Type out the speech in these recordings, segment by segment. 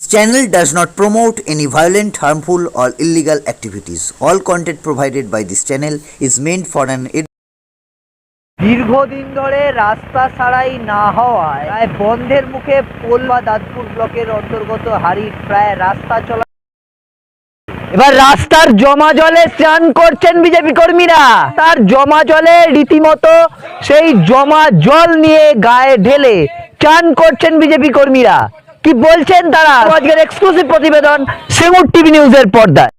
Channel does not promote any violent, harmful, or illegal activities. All content provided by this channel is meant for an দীর্ঘদিন ধরে রাস্তা সারাই না হওয়ায় প্রায় বন্ধের মুখে পোল বা দাঁতপুর ব্লকের অন্তর্গত হারিট প্রায় রাস্তা চলা। এবার রাস্তার জমা জলে স্নান করছেন বিজেপি কর্মীরা। তার জমা জলে রীতিমতো সেই জমা জল নিয়ে গায়ে ঢেলে চান করছেন বিজেপি কর্মীরা। কি বলছেন তারা, আজকের এক্সক্লুসিভ প্রতিবেদন সিঙ্গুর টিভি নিউজের পর্দায়।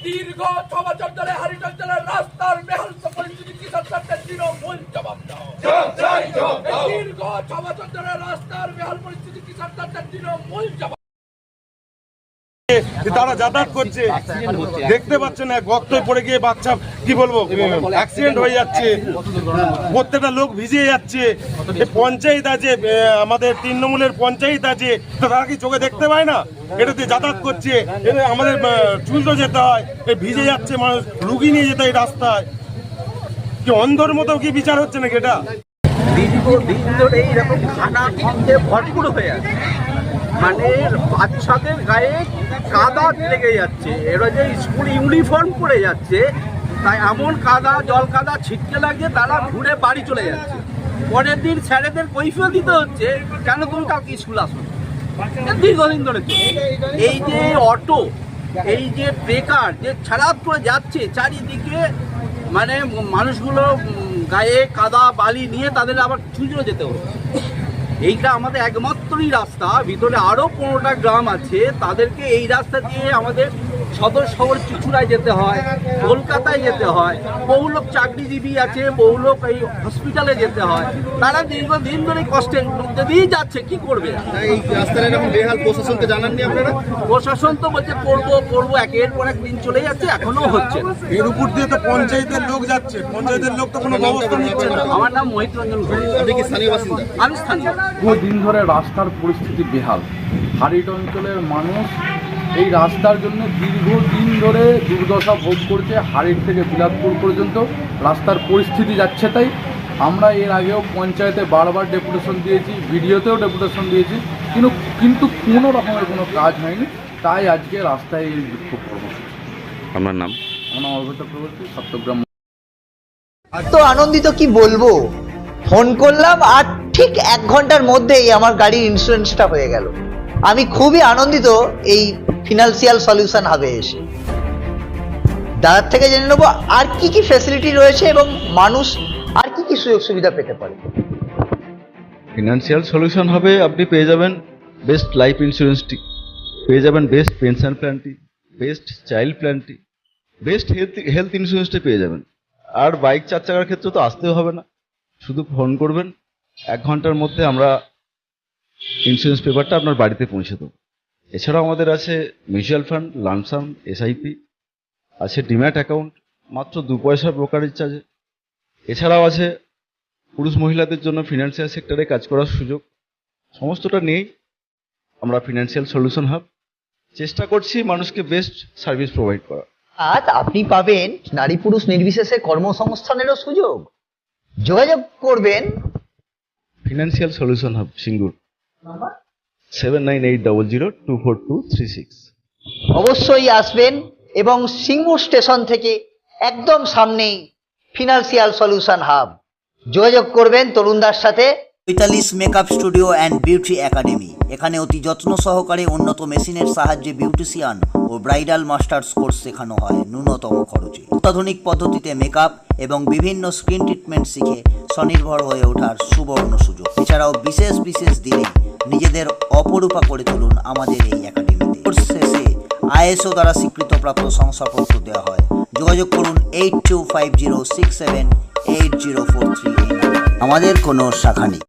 দীর্ঘ 6 বছর ধরে হারিট অঞ্চলের রাস্তার বেহাল পরিস্থিতি কিশোর সরকার তৃণমূল জবাব দাও। দীর্ঘ 6 বছর ধরে রাস্তার বেহাল পরিস্থিতি কিশোর সরকার তৃণমূল জবাব। তারা যাতায়াত করছে, দেখতে পাচ্ছে না, গর্তে পড়ে গিয়ে বাচ্চা কি বলবো অ্যাক্সিডেন্ট হয়ে যাচ্ছে, প্রত্যেকটা লোক ভিজে যাচ্ছে। পঞ্চায়েত আছে, আমাদের তৃণমূলের পঞ্চায়েত আছে, তো তারা কি চোখে দেখতে পায় না? এটাতে যাতায়াত করছে, আমাদের চুলতো যেতে হয়, ভিজে যাচ্ছে মানুষ, রুগী নিয়ে যেতে হয় রাস্তায়। কি অন্ধর মতো কি বিচার হচ্ছে নাকি? এটা দীর্ঘদিন ধরে এইরকম খানা খন্দে ভরপুর হয়ে আছে, মানে বাচ্চাদের গায়ে কাদা লেগে যাচ্ছে। এরা যে স্কুল ইউনিফর্ম পরে যাচ্ছে, তাই এমন কাদা জল কাদা ছিটকে লাগছে, তারা ঘুরে বাড়ি চলে যাচ্ছে। পরের দিন স্যারেদের কৈফিয়ত দিতে হচ্ছে, কেন তুমি কালকে স্কুল আসো। দীর্ঘদিন ধরে এই যে অটো, এই যে বেকার যে ছাড়াত করে যাচ্ছে চারিদিকে, মানে মানুষগুলো গায়ে কাদা বালি নিয়ে তাদের আবার ছুঁচড়ে যেতে হচ্ছে। এইটা আমাদের একমাত্রই রাস্তা, ভিতরে আরও 15টা গ্রাম আছে, তাদেরকে এই রাস্তা দিয়ে আমাদের সদর শহর চুচুড়ায় যেতে হয়, কলকাতায় যেতে হয়, বহু লোক চাকরিজীবী আছে, বহু লোক এই হসপিটালে যেতে হয়। তারা দীর্ঘদিন ধরে কষ্টের মধ্যে দিয়েই যাচ্ছে, কি করবে? এই রাস্তার এরকম বেহাল, প্রশাসনকে জানাননি আপনারা? প্রশাসন তো বলছে করবো, একের পর এক দিন চলে যাচ্ছে, এখনো হচ্ছে না। এর উপর দিয়ে তো পঞ্চায়েতের লোক যাচ্ছে, পঞ্চায়েতের লোক তো কোনো ব্যবস্থা নিচ্ছে না। আমার নাম মোহিত রঞ্জন ঘোষ। আপনি কি স্থানীয় বাসিন্দা? আমি স্থানীয়। দিন ধরে রাস্তার পরিস্থিতি বেহাল। হারিট অঞ্চলের মানুষ এই রাস্তার জন্য দীর্ঘদিন ধরে দুর্দশা ভোগ করছে। হারিট থেকে বিলাসপুর পর্যন্ত রাস্তার পরিস্থিতি যাচ্ছে তাই। আমরা এর আগেও পঞ্চায়েতে বারবার ডেপুটেশন দিয়েছি, ভিডিওতেও ডেপুটেশন দিয়েছি, কিন্তু কোনো রকমের কোনো কাজ হয়নি। তাই আজকে রাস্তায় এই বিক্ষোভ কর্মসূচি। আপনার নাম? আমার নাম অর্পিত চক্রবর্তী, সপ্তগ্রাম। তো আনন্দিত কি বলবো, ফোন করলাম আর ঠিক 1 ঘন্টার মধ্যেই আমার গাড়ির ইন্স্যুরেন্সটা হয়ে গেল। আমি খুবই আনন্দিত এই ফিনান্সিয়াল সলিউশন হাবে এসে। দাদার থেকে জেনে নেবো আর কি কি ফ্যাসিলিটি রয়েছে এবং মানুষ আর কি কি সুযোগ সুবিধা পেতে পারে। ফিনান্সিয়াল সলিউশন হবে, আপনি পেয়ে যাবেন বেস্ট লাইফ ইন্স্যুরেন্সটি, পেয়ে যাবেন বেস্ট পেনশন প্ল্যানটি, বেস্ট চাইল্ড প্ল্যানটি, বেস্ট হেলথ ইন্স্যুরেন্সটি পেয়ে যাবেন। আর বাইক 4 চাকার ক্ষেত্রে তো আসতেও হবে না, শুধু ফোন করবেন, 1 ঘন্টার মধ্যে আমরা ইন্স্যুরেন্স পেপারটা আপনার বাড়িতে পৌঁছে দেবো। এছাড়াও আমাদের আছে মিউচুয়াল ফান্ড, লামসাম, এসআইপি, আছে ডিম্যাট অ্যাকাউন্ট মাত্র 2 পয়সা ব্রোকারেজ চার্জে। এছাড়াও আছে পুরুষ মহিলাদের জন্য ফিনান্সিয়াল সেক্টরে কাজ করার সুযোগ। সমস্তটা নিয়েই আমরা ফিনান্সিয়াল সলিউশন হাব চেষ্টা করছি মানুষকে বেস্ট সার্ভিস প্রোভাইড করা। আর আপনি পাবেন নারী পুরুষ নির্বিশেষে কর্মসংস্থানেরও সুযোগ। যোগাযোগ করবেন ফিনান্সিয়াল সলিউশন হাব, সিঙ্গুর, 7980024236। অবশ্যই আসবেন এবং সিঙ্গুর স্টেশন থেকে একদম সামনেই ফিনান্সিয়াল সলিউশন হাব। যোগাযোগ করবেন তরুণদার সাথে। Chaitali's makeup studio and beauty academy. এখানে অতি যত্ন সহকারে উন্নত মেশিনের সাহায্যে বিউটিশিয়ান ও ব্রাইডাল মাস্টার্স কোর্স শেখানো হয় ন্যূনতম খরচে। অত্যাধুনিক পদ্ধতিতে মেকআপ এবং বিভিন্ন স্কিন ট্রিটমেন্ট শিখে স্বনির্ভর হয়ে ওঠার সুবর্ণ সুযোগ। এছাড়াও বিশেষ দিনে নিজেদের অপরূপা করে তুলুন আমাদের এই একাডেমিতে। কোর্স শেষে ISO দ্বারা স্বীকৃতপ্রাপ্ত শংসাপত্র দেওয়া হয়। যোগাযোগ করুন 8250678043 এই নম্বরে। আমাদের কোনো শাখা নেই।